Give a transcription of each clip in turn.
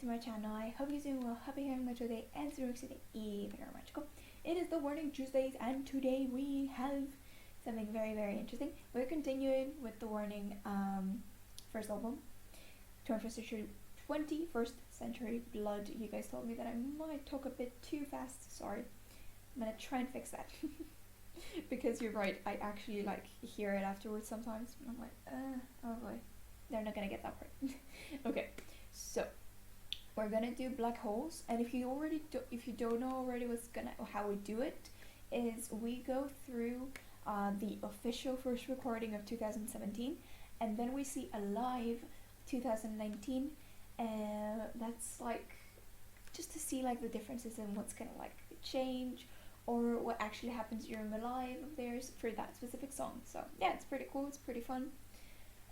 to my channel. I hope you're doing well, happy having much today, and zero today even more magical. It is the Warning Tuesdays, and today we have something very interesting. We're continuing with the Warning first album, 21st Century Blood. You guys told me that I might talk a bit too fast. Sorry, I'm gonna try and fix that. Because you're right, I actually hear it afterwards sometimes, and I'm like, oh boy, they're not gonna get that part. Okay, so we're gonna do black holes, and if you don't know already how we do it, is we go through the official first recording of 2017, and then we see a live 2019, and that's just to see the differences in what's gonna change, or what actually happens during the live of theirs for that specific song. So yeah, it's pretty cool, it's pretty fun,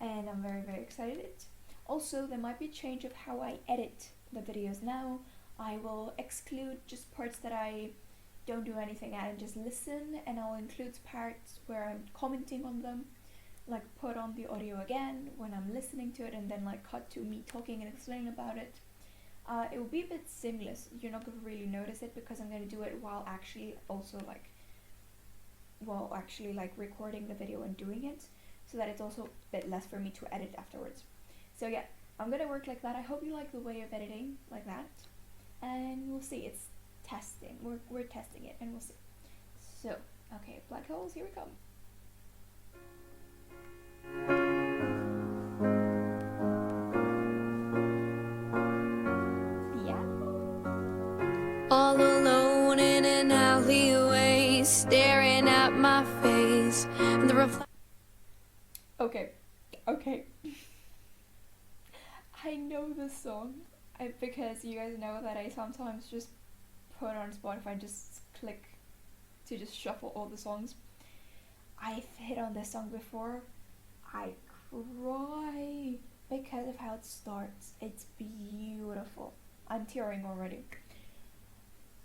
and I'm very excited. Also, there might be a change of how I edit the videos now. I will exclude just parts that I don't do anything at and just listen, and I'll include parts where I'm commenting on them, put on the audio again when I'm listening to it, and then cut to me talking and explaining about it. It will be a bit seamless. You're not going to really notice it because I'm going to do it while actually also recording the video and doing it, so that it's also a bit less for me to edit afterwards. So yeah, I'm going to work like that. I hope you like the way of editing like that, and we'll see. It's testing. We're testing it, and we'll see. So, okay, black holes, here we come. All alone in an alleyway, staring at my face, and the Okay. I know this song because you guys know that I sometimes just put on Spotify and just click to just shuffle all the songs. I've hit on this song before. I cry because of how it starts. It's beautiful. I'm tearing already.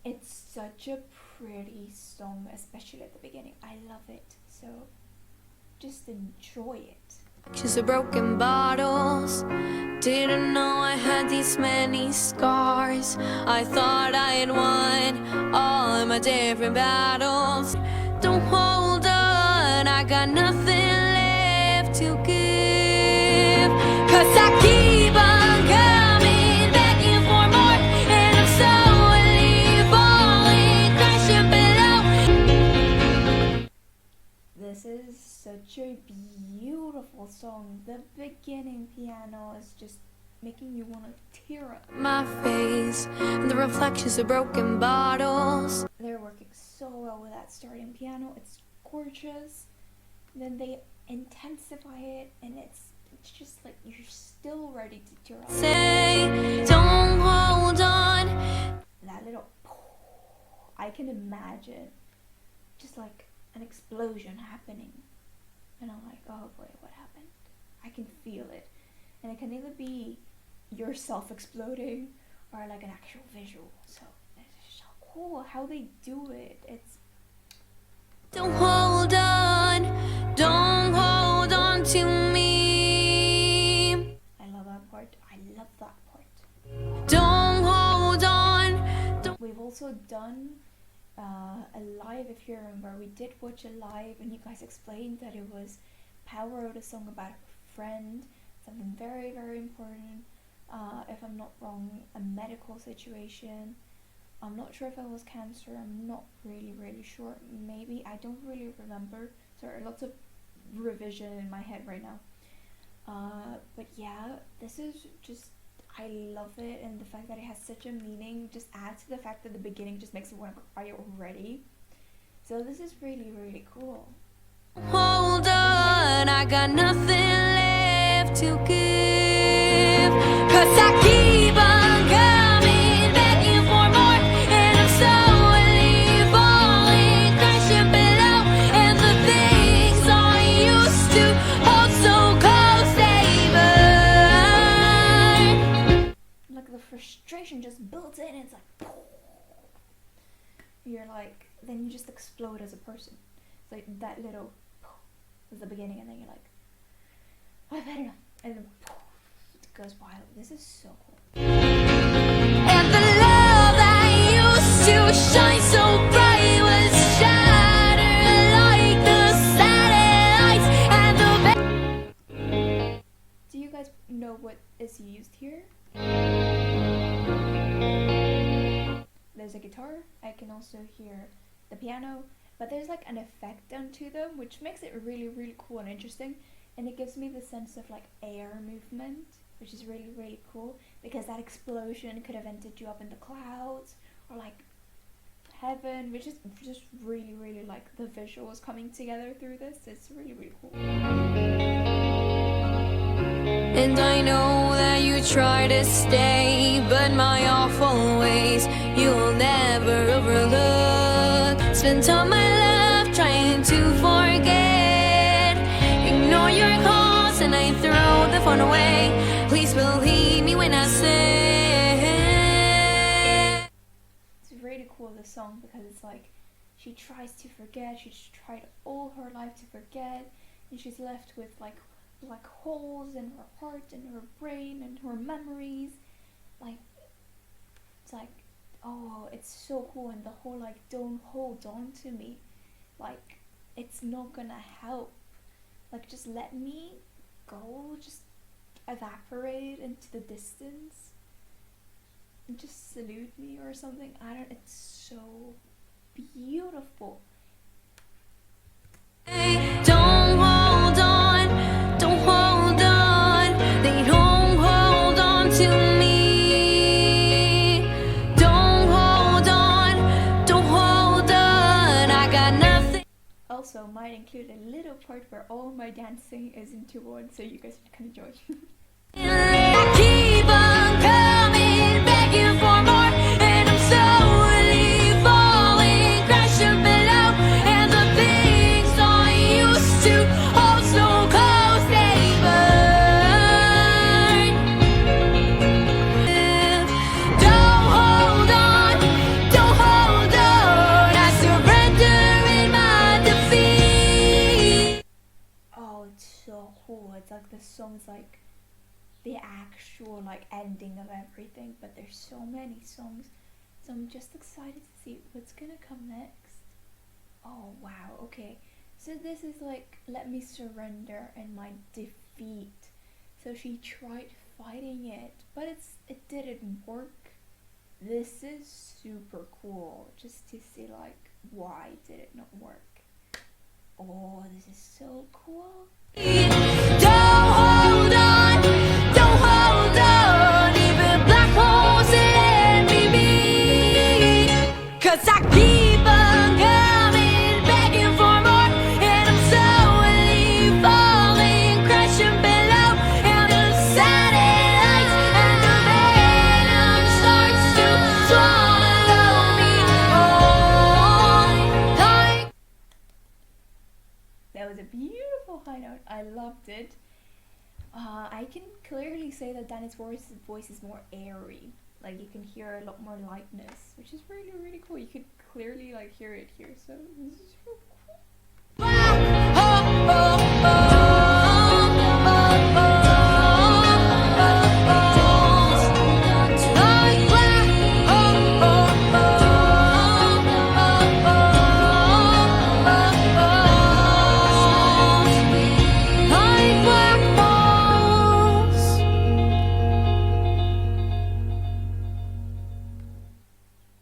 It's such a pretty song, especially at the beginning. I love it. So just enjoy it. Just a broken bottles. Didn't know I had these many scars. I thought I had won all my different battles. Don't hold on, I got nothing left to give. 'Cause I keep on coming, begging for more, and I'm slowly falling, crashing below. This is such a beautiful song. The beginning piano is just making you want to tear up. My face and the reflections of broken bottles. They're working so well with that starting piano. It's gorgeous. Then they intensify it, and it's just you're still ready to tear up. Say, don't hold on. That little, I can imagine just an explosion happening, and I'm like, oh boy, what happened? I can feel it, and it can either be yourself exploding or an actual visual. So it's so cool how they do it. It's Don't hold on to me. I love that part. Don't hold on. We've also done a live, if you remember. We did watch a live, and you guys explained that it was Power wrote a song about a friend, something very important. If I'm not wrong, a medical situation. I'm not sure if it was cancer. I'm not really sure. Maybe, I don't really remember. Sorry, lots of revision in my head right now. But yeah, this is just, I love it, and the fact that it has such a meaning just adds to the fact that the beginning just makes it want to cry already. So this is really cool. Hold on, I got nothing left to give. 'Cause I keep on coming, begging for more, and I'm slowly falling, crashing below. And the things I used to hold so close, they burn. The frustration just builds in, and it's you're then you just explode as a person. It's that little is the beginning, and then you're I've had enough, and then it goes wild. This is so cool. And the love that used to shine so bright was shattered like the satellites and the Do you guys know what is used here? There's a guitar. I can also hear the piano, but there's like an effect onto them which makes it really cool and interesting, and it gives me the sense of like air movement, which is really cool, because that explosion could have ended you up in the clouds or like heaven, which is just really like the visuals coming together through this. It's really cool. And I know that you try to stay, but my awful ways you'll never overlook. Spent all my life trying to forget, ignore your calls and I throw the phone away. Please believe me when I say it's really cool, this song, because it's like she tries to forget. She's tried all her life to forget, and she's left with like black holes in her heart and her brain and her memories. Like, it's like, oh, it's so cool. And the whole like, don't hold on to me, like it's not gonna help, like just let me go, just evaporate into the distance and just salute me or something. I don't, it's so beautiful. don't hold on, don't hold on. They don't hold on to me. Don't hold on, don't hold on. I got nothing. Also, might include a little part where all my dancing is into one, so you guys can enjoy. I keep on coming, begging for more, and I'm slowly falling, crashing below. And the things I used to hold so close, they burn. Don't hold on, don't hold on. I surrender in my defeat. Oh, it's so cool. It's like this song's like the actual like ending of everything, but there's so many songs, so I'm just excited to see what's gonna come next. Oh wow, okay, so this is like let me surrender in my defeat. So she tried fighting it, but it didn't work. This is super cool, just to see like why did it not work. Oh, this is so cool. Don't hold on, don't hold on. Even black holes let me be. 'Cause I keep on coming, begging for more, and I'm slowly falling, crashing below. And the satellites and the venom starts to swallow me whole. That was a beautiful high note. I loved it. I can clearly say that Danny's voice is more airy. Like you can hear a lot more lightness, which is really cool. You could clearly like hear it here. So this is so cool.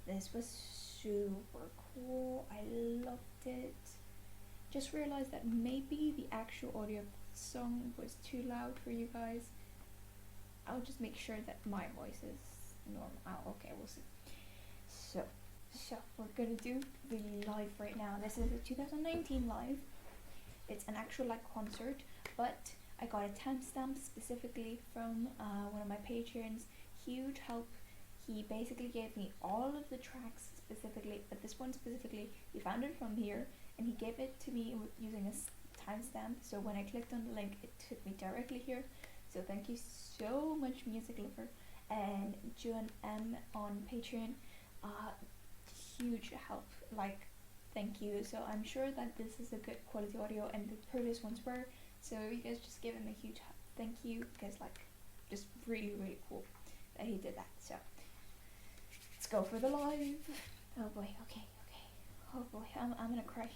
This was super cool. I loved it. Just realized that maybe the actual audio of the song was too loud for you guys. I'll just make sure that my voice is normal. Oh, okay, we'll see. So we're gonna do the live right now. This is a 2019 live. It's an actual like concert, but I got a timestamp specifically from one of my patrons. Huge help. He basically gave me all of the tracks specifically, but this one specifically, he found it from here, and he gave it to me using a timestamp. So when I clicked on the link, it took me directly here. So thank you so much, Music Lover and June M on Patreon. Huge help. Like, thank you. So I'm sure that this is a good quality audio, and the previous ones were. So you guys just give him a huge thank you, because like, just really cool that he did that. So Let's go for the live. Oh boy, okay. Oh boy, I'm gonna cry.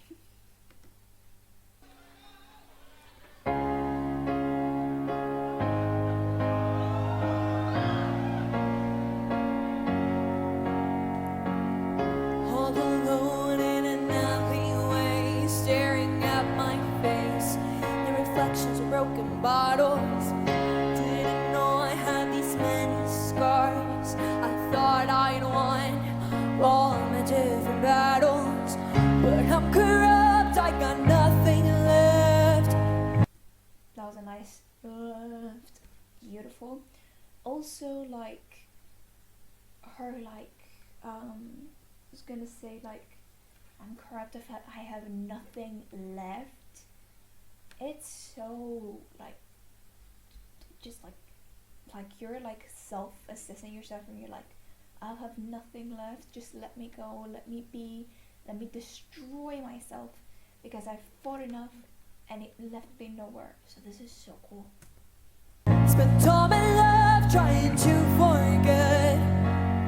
All alone in an alleyway, staring at my face, the reflections of broken bottles. Didn't know I had these many scars. I thought I'd won all my different battles, but I'm corrupt, I got nothing left. That was a nice lift. Beautiful. Also, like, her, like, I was gonna say, like, I'm corrupt, I have nothing left. It's so, like, just like you're, like, self-assessing yourself and you're like, I'll have nothing left, just let me go, let me be, let me destroy myself, because I've fought enough and it left me nowhere. So this is so cool. Spent all my life trying to forget.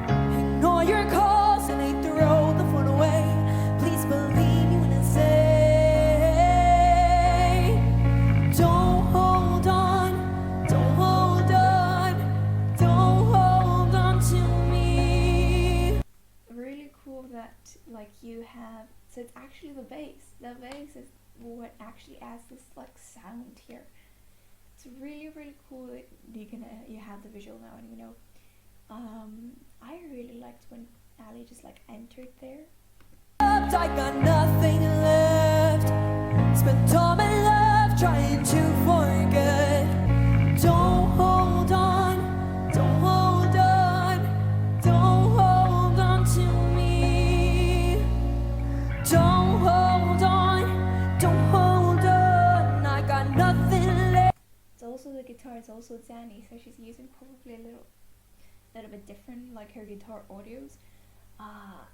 Ignore your calls and they throw the phone away. Please believe me when I say, don't hold on, don't hold on, don't hold on to me. Really cool that, like, you have, so it's actually the bass is what actually adds this, like, sound here. It's really cool that you have the visual now, and you know, I really liked when Ali just, like, entered there. I got nothing left. Spent all my life trying to forget. Don't hold on, don't hold on, don't hold on to me. Don't hold on, don't hold on, I got nothing left. It's also the guitar, it's also Danny, so she's using probably a little bit different, like, her guitar audios.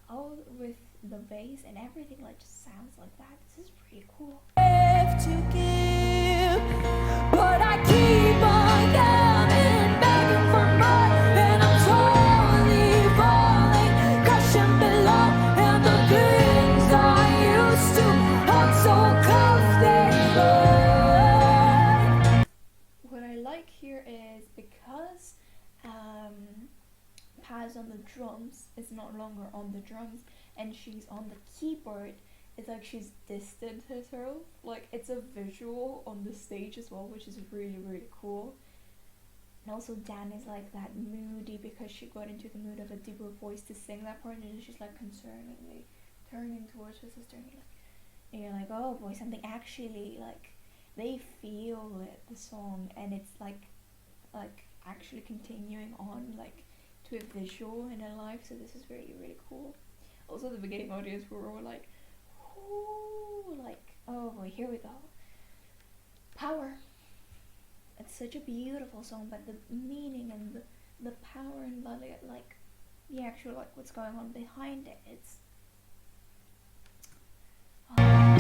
All with the bass and everything, like, just sounds like that. This is pretty cool. To give, but I keep on coming back for more, and I'm slowly falling, crushing below, and the things I used to hold so close, they fall. What I like here is because Paz on the drums is no longer on the drums and she's on the keyboard, it's like she's distanced herself. Like, it's a visual on the stage as well, which is really cool. And also Dan is, like, that moody because she got into the mood of a deeper voice to sing that part, and she's, like, concerningly turning towards her sister, and you're like, oh boy, something actually, like, they feel it, the song, and it's like actually continuing on, like, to a visual in her life. So this is really cool. Also, the beginning audience were all like, ooh, like, oh boy, here we go. Power. It's such a beautiful song, but the meaning and the power and like the actual, like, what's going on behind it, it's And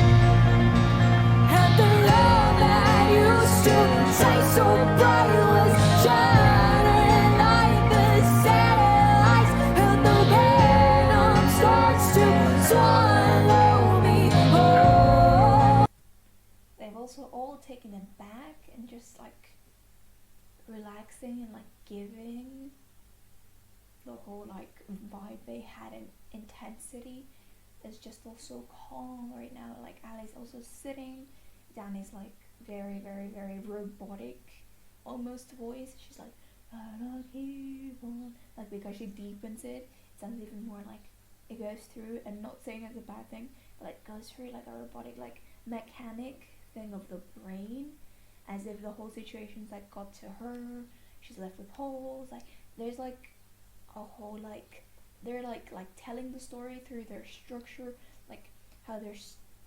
the love that used to shine so bright was shining like the satellites, and the venom starts to swallow me whole. they've also all taken it back and just, like, relaxing and, like, giving the whole, like, vibe they had in intensity. Is just also calm right now. Like, Ali's also sitting, Danny's, like, very robotic almost voice. She's like, I don't keep on, like, because she deepens it, it sounds even more like it goes through, and not saying it's a bad thing, but, like, goes through like a robotic, like, mechanic thing of the brain, as if the whole situation's, like, got to her, she's left with holes. Like, there's, like, a whole, like, they're like telling the story through their structure, like how they're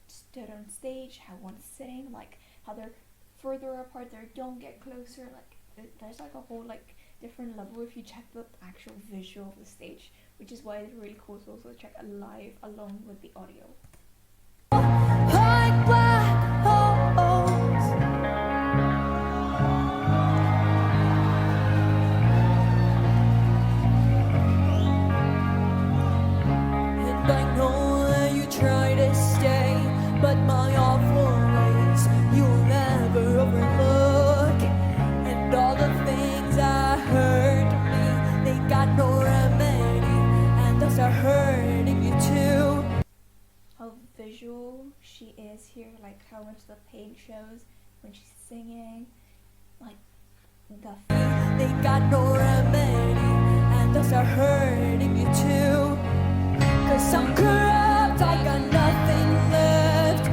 stood on stage, how one's sitting, like how they're further apart, they don't get closer. Like, there's, like, a whole, like, different level if you check the actual visual of the stage, which is why it's really cool to also check a live along with the audio. Like black holes. she is here, like how much the pain shows when she's singing, like the They got no remedy, and those are hurting you too. Cause I'm corrupt, I got nothing left.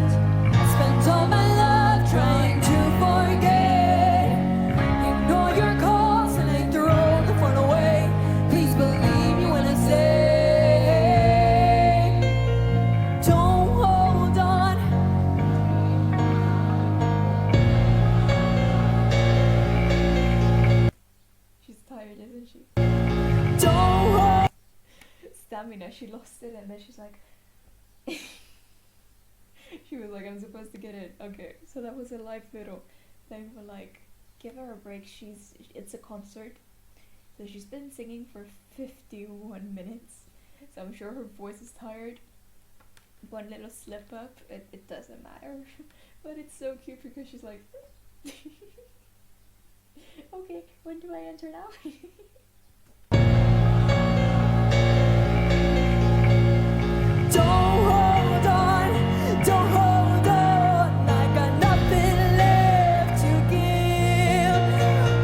Spent all my love trying to forget. Ignore your calls and I throw the phone away. Please believe me when I say, don't hold on. she's tired, isn't she? Don't hold. Stamina, she lost it, and then she's like she was like, I'm supposed to get it. Okay, so that was a live video. Then we're like, give her a break. It's a concert, so she's been singing for 51 minutes, so I'm sure her voice is tired. One little slip up, it doesn't matter. But it's so cute because she's like okay, when do I enter now? Don't hold on, don't hold on. I got nothing left to give,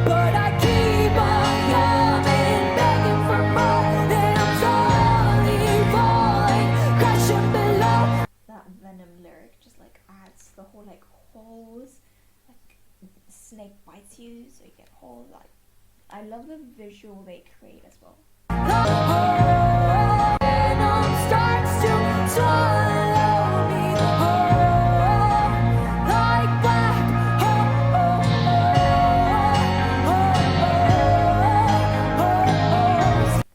but I keep on coming, begging for more. And I'm slowly falling, crashing below. That Venom lyric just like adds the whole like holes, like snake bites you, so you get holes. Like, I love the visual they create as well. Venom starts to swallow me whole, like black holes.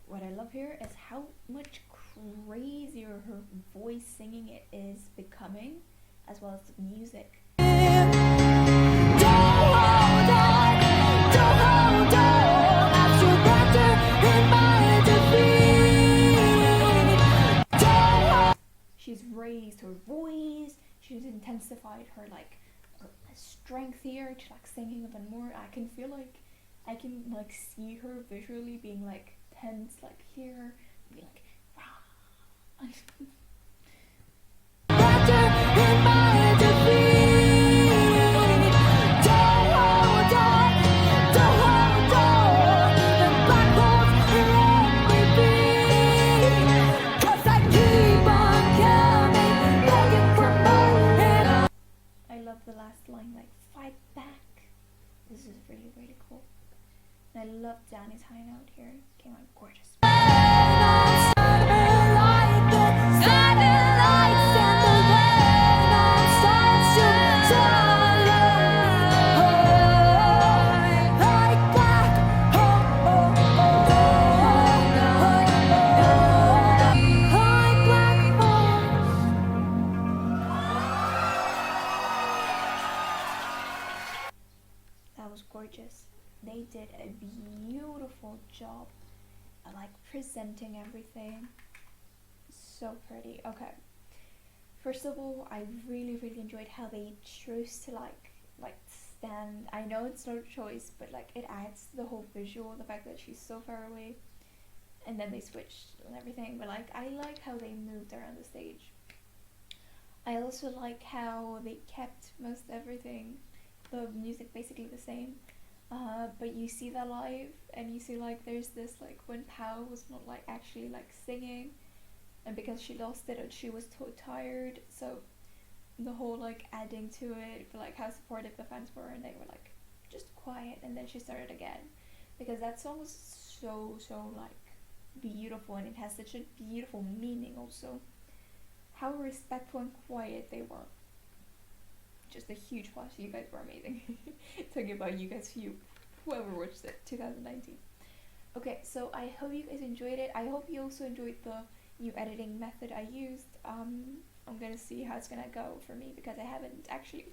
What I love here is how much crazier her voice singing it is becoming, as well as the music. She's raised her voice, she's intensified her like her strength here to like singing even more. I can feel like I can like see her visually being like tense, like here, being like rah. I love the last line, like fight back. This is really, really cool. And I love Danny's high note here. Came out gorgeous. That was gorgeous. They did a beautiful job at like presenting everything. So pretty. Okay. First of all, I really, really enjoyed how they chose to like stand. I know it's not a choice, but like it adds to the whole visual, the fact that she's so far away. And then they switched and everything, but like I like how they moved around the stage. I also like how they kept most everything, the music basically the same, but you see that live, and you see like there's this like when Pao was not like actually like singing, and because she lost it and she was tired, so the whole like adding to it for like how supportive the fans were, and they were like just quiet, and then she started again, because that song was so like beautiful, and it has such a beautiful meaning also. How respectful and quiet they were. Just a huge plus. You guys were amazing. Talking about you guys, whoever watched it, 2019. Okay, so I hope you guys enjoyed it. I hope you also enjoyed the new editing method I used. I'm gonna see how it's gonna go for me because I haven't actually.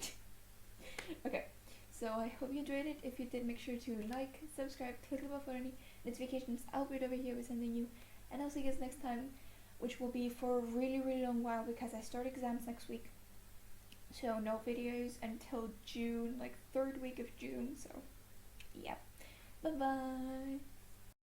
Okay, so I hope you enjoyed it. If you did, make sure to like, subscribe, click the bell for any notifications. I'll be over here with sending you, and I'll see you guys next time, which will be for a really, really long while because I start exams next week. So no videos until June, like 3rd week of June. So yeah, bye bye.